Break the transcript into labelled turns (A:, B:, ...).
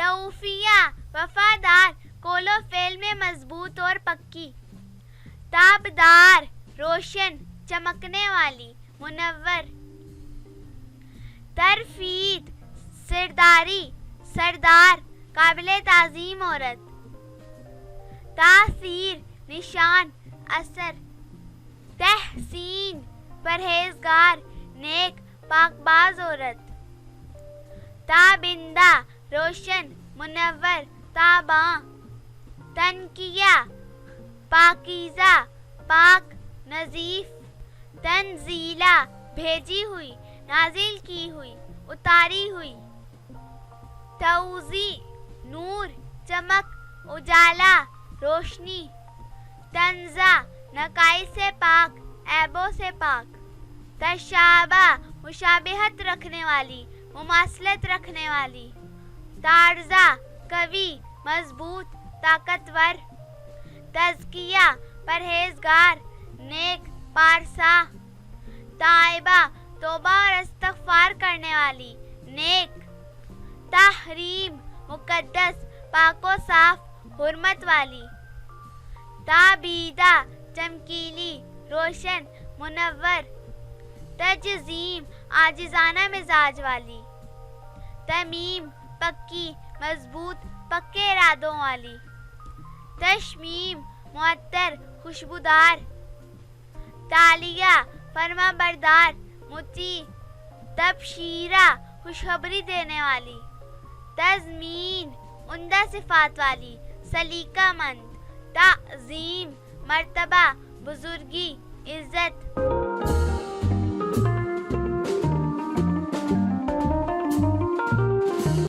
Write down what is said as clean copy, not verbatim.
A: توفیہ وفادار، قول و فعل میں مضبوط اور پکی. تابدار روشن، چمکنے والی، منور. ترفید سرداری، سردار، قابل تعظیم عورت. تاثیر نشان، اثر. تحسین پرہیزگار، نیک، پاک باز عورت. تابندہ روشن، منور، تاباں. تنقیہ پاکیزہ، پاک، نظیف. تنزیلہ بھیجی ہوئی، نازل کی ہوئی، اتاری ہوئی. توضیح نور، چمک، اجالا، روشنی. تنزہ نقائص سے پاک، عیبوں سے پاک. تشابہ مشابہت رکھنے والی، مماثلت رکھنے والی. تارزہ قوی، مضبوط، طاقتور. تزکیہ پرہیزگار، نیک، پارسا. تائبہ توبہ اور استغفار کرنے والی، نیک. تحریم مقدس، پاک و صاف، حرمت والی. تابیدہ چمکیلی، روشن، منور. تجزیم عاجزانہ مزاج والی. تمیم پکی، مضبوط، پکے ارادوں والی. تشمیم معطر، خوشبودار. تالیہ فرما بردار، مطیع. تبشیرہ خوشخبری دینے والی. تضمین عمدہ صفات والی، سلیقہ مند. تعظیم مرتبہ، بزرگی، عزت.